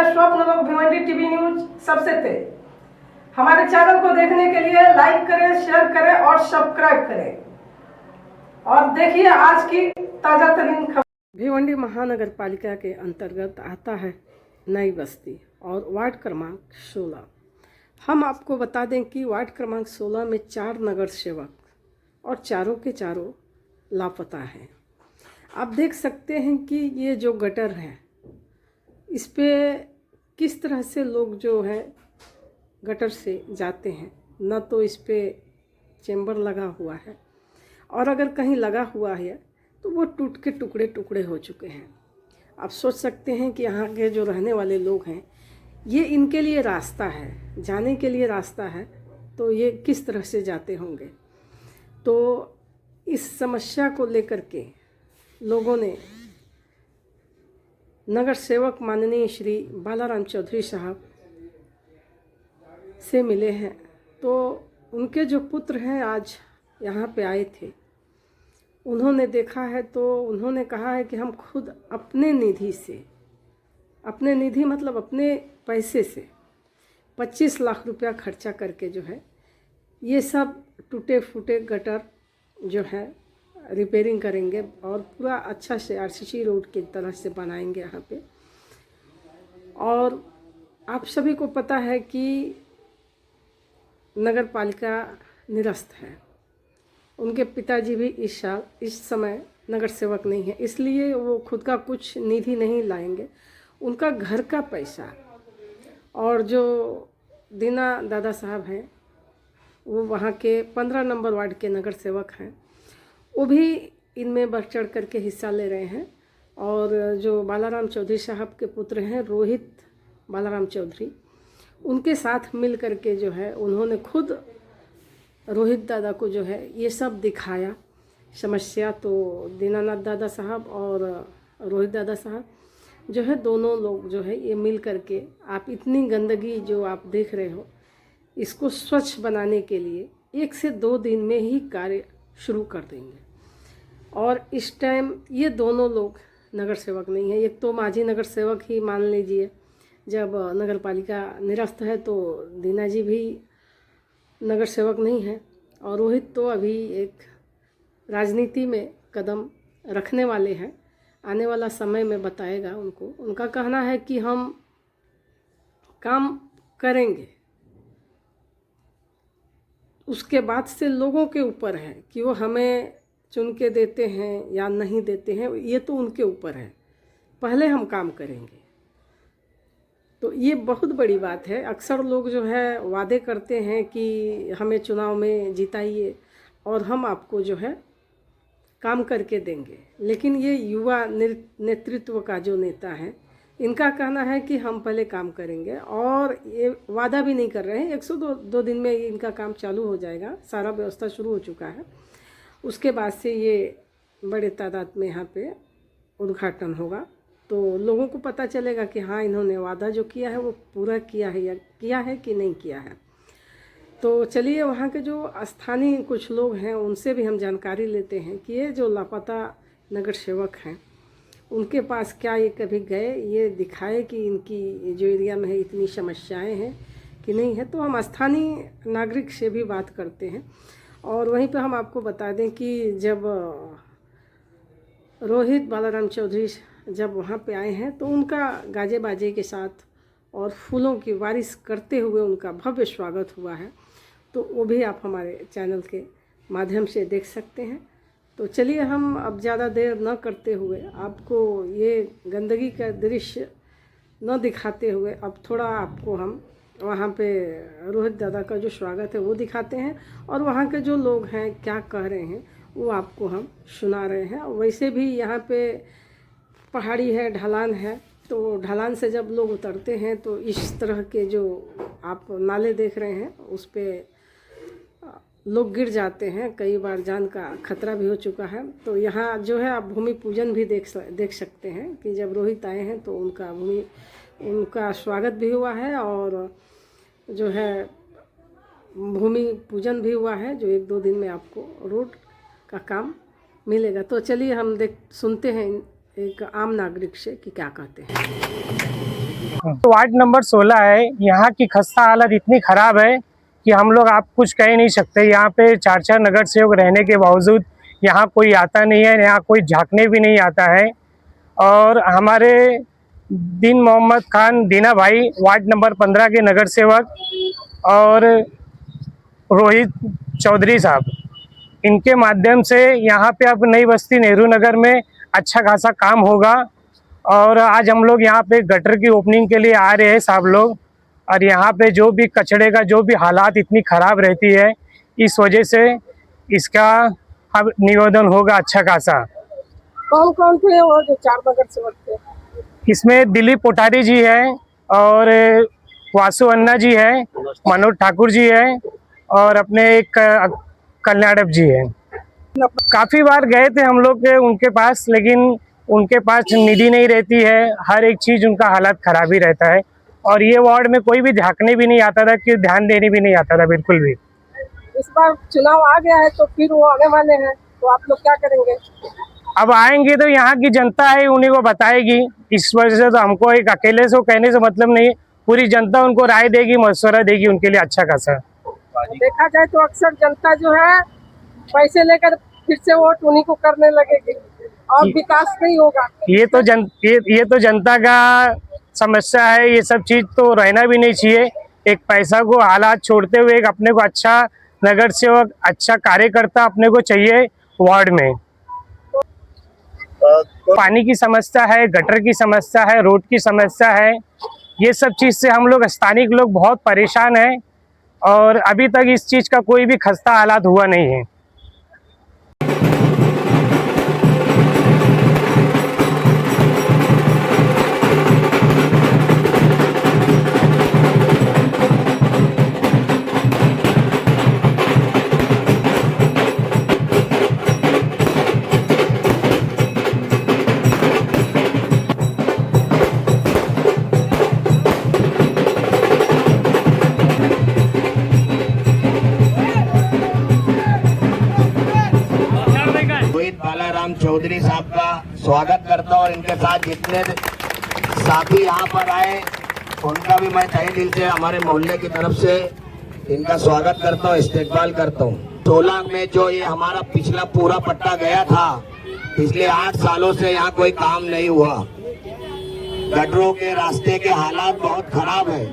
स्वप्न लोग Bhiwandi TV news सबसे तेज। हमारे चैनल को देखने के लिए लाइक करें, शेयर करें और सब्सक्राइब करें और देखिए आज की ताजा तरीन खबर। भिवंडी महानगर पालिका के अंतर्गत आता है नई बस्ती और वार्ड क्रमांक 16। हम आपको बता दें कि वार्ड क्रमांक 16 में 4 नगर सेवक और चारों के चारों लापता हैं। आप देख सकते हैं कि ये जो गटर है इस पे किस तरह से लोग जो है गटर से जाते हैं। न तो इस पे चेम्बर लगा हुआ है और अगर कहीं लगा हुआ है तो वो टूट के टुकड़े टुकड़े हो चुके हैं। आप सोच सकते हैं कि यहाँ के जो रहने वाले लोग हैं ये इनके लिए रास्ता है, जाने के लिए रास्ता है, तो ये किस तरह से जाते होंगे। तो इस समस्या को लेकर के लोगों ने नगर सेवक माननीय श्री बालाराम चौधरी साहब से मिले हैं। तो उनके जो पुत्र हैं आज यहाँ पे आए थे, उन्होंने देखा है तो उन्होंने कहा है कि हम खुद अपने निधि से, अपने निधि मतलब अपने पैसे से 25 लाख रुपया खर्चा करके जो है ये सब टूटे फूटे गटर जो है रिपेयरिंग करेंगे और पूरा अच्छा से आरसीसी रोड की तरह से बनाएंगे यहाँ पे। और आप सभी को पता है कि नगर पालिका निरस्त है, उनके पिताजी भी इस समय नगर सेवक नहीं है, इसलिए वो खुद का कुछ निधि नहीं लाएंगे। उनका घर का पैसा और जो दीना दादा साहब हैं वो वहाँ के 15 नंबर वार्ड के नगर सेवक हैं, वो भी इनमें बढ़ चढ़ करके हिस्सा ले रहे हैं। और जो बालाराम चौधरी साहब के पुत्र हैं रोहित बालाराम चौधरी, उनके साथ मिल करके जो है उन्होंने खुद रोहित दादा को जो है ये सब दिखाया समस्या। तो दीनानाथ दादा साहब और रोहित दादा साहब जो है दोनों लोग जो है ये मिल करके आप इतनी गंदगी जो आप देख रहे हो इसको स्वच्छ बनाने के लिए 1 से 2 दिन में ही कार्य शुरू कर देंगे। और इस टाइम ये दोनों लोग नगर सेवक नहीं है। एक तो मांझी नगर सेवक ही मान लीजिए, जब नगर पालिका निरस्त है तो दीना जी भी नगर सेवक नहीं है। और रोहित तो अभी एक राजनीति में कदम रखने वाले हैं, आने वाला समय में बताएगा उनको। उनका कहना है कि हम काम करेंगे, उसके बाद से लोगों के ऊपर है कि वो हमें चुन के देते हैं या नहीं देते हैं, ये तो उनके ऊपर है। पहले हम काम करेंगे। तो ये बहुत बड़ी बात है। अक्सर लोग जो है वादे करते हैं कि हमें चुनाव में जिताइए और हम आपको जो है काम करके देंगे, लेकिन ये युवा नेतृत्व का जो नेता है इनका कहना है कि हम पहले काम करेंगे और ये वादा भी नहीं कर रहे हैं। 102 दिन में इनका काम चालू हो जाएगा, सारा व्यवस्था शुरू हो चुका है। उसके बाद से ये बड़े तादाद में यहाँ पे उद्घाटन होगा, तो लोगों को पता चलेगा कि हाँ इन्होंने वादा जो किया है वो पूरा किया है या किया है कि नहीं किया है। तो चलिए वहाँ के जो स्थानीय कुछ लोग हैं उनसे भी हम जानकारी लेते हैं कि ये जो लापता नगर सेवक हैं उनके पास क्या ये कभी गए, ये दिखाए कि इनकी जो एरिया में है इतनी समस्याएं हैं कि नहीं है। तो हम स्थानीय नागरिक से भी बात करते हैं। और वहीं पे हम आपको बता दें कि जब रोहित बालाराम चौधरी जब वहाँ पे आए हैं तो उनका गाजे बाजे के साथ और फूलों की बारिश करते हुए उनका भव्य स्वागत हुआ है। तो वो भी आप हमारे चैनल के माध्यम से देख सकते हैं। तो चलिए हम अब ज़्यादा देर न करते हुए आपको ये गंदगी का दृश्य न दिखाते हुए अब थोड़ा आपको हम वहाँ पे रोहित दादा का जो स्वागत है वो दिखाते हैं और वहाँ के जो लोग हैं क्या कह रहे हैं वो आपको हम सुना रहे हैं। वैसे भी यहाँ पे पहाड़ी है, ढलान है, तो ढलान से जब लोग उतरते हैं तो इस तरह के जो आप नाले देख रहे हैं उस पर लोग गिर जाते हैं, कई बार जान का खतरा भी हो चुका है। तो यहाँ जो है आप भूमि पूजन भी देख सकते हैं कि जब रोहित आए हैं तो उनका स्वागत भी हुआ है और जो है भूमि पूजन भी हुआ है, जो 1-2 दिन में आपको रोड का काम मिलेगा। तो चलिए हम सुनते हैं एक आम नागरिक से कि क्या कहते हैं। वार्ड नंबर 16 है। यहाँ की खस्ता हालत इतनी खराब है कि हम लोग आप कुछ कह नहीं सकते। यहाँ पे 4 नगर सेवक रहने के बावजूद यहाँ कोई आता नहीं है, यहाँ कोई झांकने भी नहीं आता है। और हमारे दिन मोहम्मद खान दीना भाई वार्ड नंबर 15 के नगर सेवक और रोहित चौधरी साहब, इनके माध्यम से यहाँ पे अब नई बस्ती नेहरू नगर में अच्छा खासा काम होगा। और आज हम लोग यहाँ पे गटर की ओपनिंग के लिए आ रहे हैं साहब लोग। और यहाँ पे जो भी कचड़े का जो भी हालात इतनी ख़राब रहती है, इस वजह से इसका अब निवेदन होगा अच्छा खासा। कौन कौन थे वो जो 4 नगर सेवक थे? इसमें दिलीप कोठारी जी है और वासु अन्ना जी है, मनोज ठाकुर जी है और अपने एक कल्याणव जी है। काफ़ी बार गए थे हम लोग उनके पास, लेकिन उनके पास निधि नहीं रहती है, हर एक चीज़ उनका हालत ख़राब ही रहता है। और ये वार्ड में कोई भी झांकने भी नहीं आता था, कि ध्यान देने भी नहीं आता था बिल्कुल भी। इस बार चुनाव आ गया है तो फिर वो आने वाले हैं, तो आप लोग क्या करेंगे? अब आएंगे तो यहाँ की जनता है, उन्हीं को बताएगी। इस वजह से तो हमको एक अकेले से कहने से मतलब नहीं, पूरी जनता उनको राय देगी, मशवरा देगी उनके लिए अच्छा खासा। देखा जाए तो अक्सर जनता जो है पैसे लेकर फिर से वोट उन्हीं को करने लगेगी और विकास नहीं होगा। ये तो जनता का समस्या है। ये सब चीज तो रहना भी नहीं चाहिए। एक पैसा को हालात छोड़ते हुए एक अपने को अच्छा नगर सेवक, अच्छा कार्यकर्ता अपने को चाहिए वार्ड में। पानी की समस्या है, गटर की समस्या है, रोड की समस्या है। ये सब चीज से हम लोग स्थानिक लोग बहुत परेशान हैं और अभी तक इस चीज का कोई भी खस्ता हालात हुआ नहीं है। चौधरी साहब का स्वागत करता हूँ और इनके साथ जितने साथी यहाँ पर आए उनका भी मैं तहे दिल से हमारे मोहल्ले की तरफ से इनका स्वागत करता हूँ, इस्तेकबाल करता हूँ। 16 में जो ये हमारा पिछला पूरा पट्टा गया था, पिछले 8 सालों से यहाँ कोई काम नहीं हुआ। गटरों के रास्ते के हालात बहुत खराब है।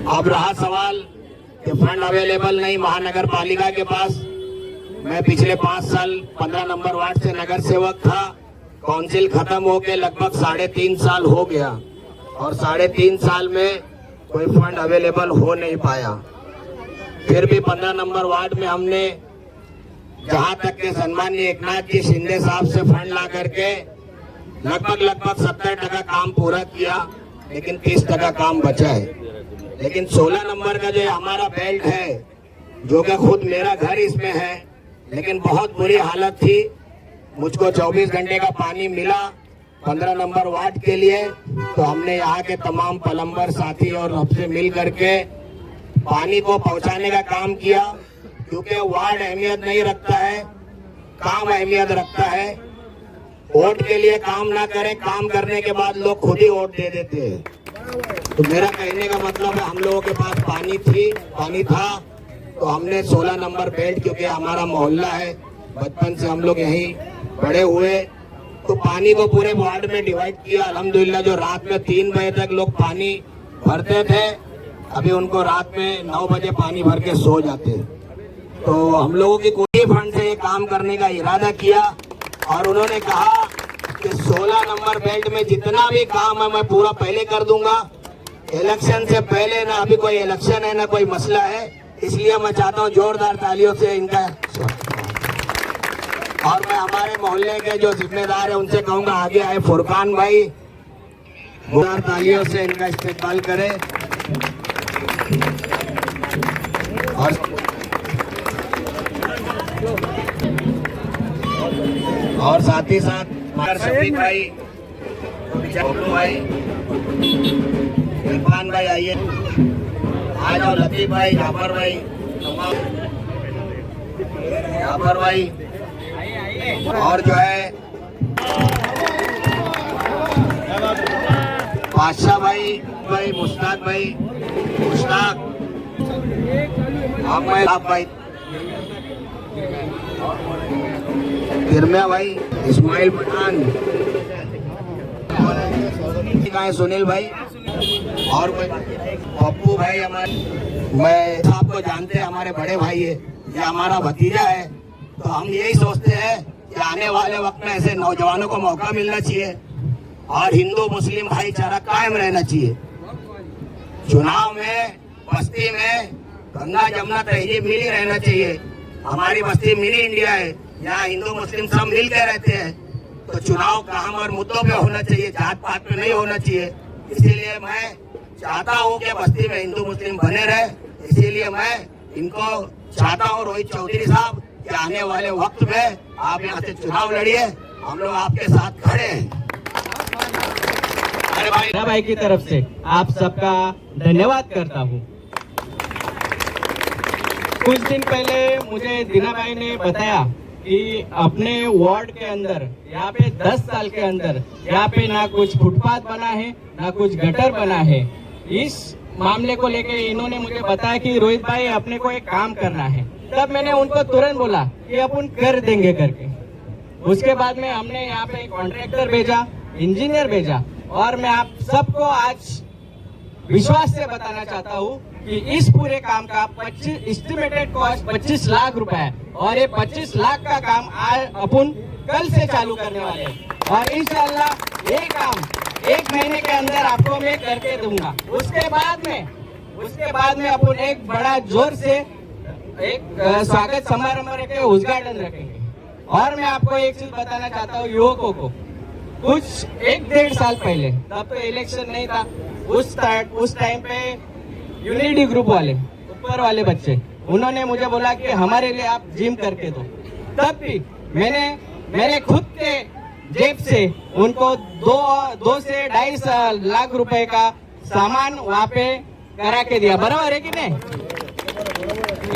अब रहा सवाल कि फंड अवेलेबल नहीं महानगर पालिका के पास। मैं पिछले 5 साल 15 नंबर वार्ड से नगर सेवक था। काउंसिल खत्म होके लगभग 3.5 साल हो गया और 3.5 साल में कोई फंड अवेलेबल हो नहीं पाया। फिर भी 15 नंबर वार्ड में हमने जहां तक के सम्माननीय एकनाथ जी शिंदे साहब से फंड ला करके लगभग 70% काम पूरा किया, लेकिन 30% काम बचा है। लेकिन 16 नंबर का जो हमारा बेल्ट है, जो कि खुद मेरा घर इसमें है, लेकिन बहुत बुरी हालत थी। मुझको 24 घंटे का पानी मिला 15 नंबर वार्ड के लिए, तो हमने यहाँ के तमाम प्लम्बर साथी और सबसे मिल करके पानी को पहुँचाने का काम किया। क्योंकि वार्ड अहमियत नहीं रखता है, काम अहमियत रखता है। वोट के लिए काम ना करें, काम करने के बाद लोग खुद ही वोट दे देते हैं। तो मेरा कहने का मतलब है, हम लोगों के पास पानी था तो हमने 16 नंबर बेल्ट, क्योंकि हमारा मोहल्ला है, बचपन से हम लोग यहीं बड़े हुए, तो पानी को पूरे वार्ड में डिवाइड किया। अल्हम्दुलिल्लाह जो रात में 3 बजे तक लोग पानी भरते थे, अभी उनको रात में 9 बजे पानी भर के सो जाते। तो हम लोगों की कोई फंड से ये काम करने का इरादा किया और उन्होंने कहा कि 16 नंबर बेल्ट में जितना भी काम है मैं पूरा पहले कर दूंगा। इलेक्शन से पहले ना अभी कोई इलेक्शन है ना कोई मसला है, इसलिए मैं चाहता हूँ जोरदार तालियों से इनका। और मैं हमारे मोहल्ले के जो जिम्मेदार है उनसे कहूँगा आगे आए, फुरकान भाई, जोरदार तालियों से इनका इस्तेमाल करें। और साथ ही साथ शफीक भाई, इरफान भाई आइए, आ जाओ, लतीफ भाई, जाफर भाई, और जो है बादशाह भाई मुश्ताक भाई आप भाई किरमिया भाई इस्माइल पठान सुनील भाई और पप्पू भाई हमारे, मैं आपको जानते हैं हमारे बड़े भाई है, ये हमारा भतीजा है। तो हम यही सोचते हैं कि आने वाले वक्त में ऐसे नौजवानों को मौका मिलना चाहिए और हिंदू मुस्लिम भाईचारा कायम रहना चाहिए। चुनाव में बस्ती में गंगा जमुना तहजीब मिली रहना चाहिए। हमारी बस्ती मिनी इंडिया है, यहाँ हिंदू मुस्लिम सब मिल के रहते हैं। तो चुनाव काम और मुद्दों पे होना चाहिए, जात पात पे नहीं होना चाहिए। इसीलिए मैं चाहता हूँ कि बस्ती में हिंदू मुस्लिम बने रहे। इसीलिए मैं इनको चाहता हूँ, रोहित चौधरी साहब, कि आने वाले वक्त में आप यहाँ से चुनाव लड़िए, हम लोग आपके साथ खड़े हैं। अरे भाई की तरफ से आप सबका धन्यवाद करता हूँ। कुछ दिन पहले मुझे दीना भाई ने बताया कि अपने वार्ड के अंदर यहाँ पे 10 साल के अंदर यहाँ पे ना कुछ फुटपाथ बना है ना कुछ गटर बना है। इस मामले को लेके इन्होंने मुझे बताया कि रोहित भाई अपने को एक काम करना है। तब मैंने उनको तुरंत बोला कि अपन कर देंगे करके। उसके बाद में हमने यहाँ पे कॉन्ट्रैक्टर भेजा, इंजीनियर भेजा, और मैं आप सबको आज विश्वास से बताना चाहता हूँ कि इस पूरे काम का 25 एस्टिमेटेड कॉस्ट 25 लाख रुपए है और ये 25 लाख का काम आज अपन कल से चालू करने वाले हैं और इंशाल्लाह ये काम 1 महीने के अंदर आपको मैं करके दूंगा। उसके बाद में अपन एक बड़ा जोर से एक स्वागत समारोह रखे, उद्घाटन रखेंगे। और मैं आपको एक चीज बताना चाहता हूँ, युवकों को कुछ 1-1.5 साल पहले, तब तो इलेक्शन नहीं था, उस टाइम पे यूनिटी ग्रुप वाले ऊपर वाले बच्चे उन्होंने मुझे बोला कि हमारे लिए आप जिम करके दो। तब भी मैंने खुद के जेब से उनको 2 से 2.5 लाख रुपए का सामान वहाँ पे करा के दिया। बराबर है कि नहीं?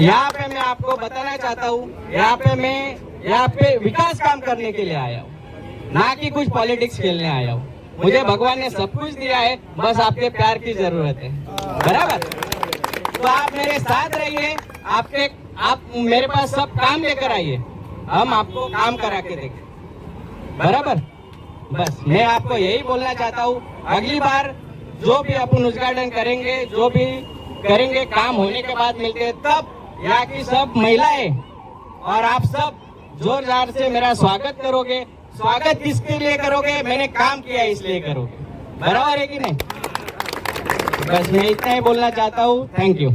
यहाँ पे मैं आपको बताना चाहता हूँ, यहाँ पे विकास काम करने के लिए आया हूँ, ना कि कुछ पॉलिटिक्स खेलने आया हूँ। मुझे भगवान ने सब कुछ दिया है, बस आपके प्यार की जरूरत है। बराबर? तो आप मेरे साथ रहिए, आप मेरे पास सब काम लेकर आइए, हम आपको काम करा के देंगे। बराबर? बस मैं आपको यही बोलना चाहता हूँ, अगली बार जो भी अपन उद्घाटन करेंगे, जो भी करेंगे, काम होने के बाद मिलते हैं, तब यहाँ की सब महिलाएं और आप सब जोरदार से मेरा स्वागत करोगे। स्वागत किसके लिए करोगे? मैंने काम किया इसलिए करोगे। बराबर है कि नहीं? बस मैं इतना ही बोलना चाहता हूँ। Thank you.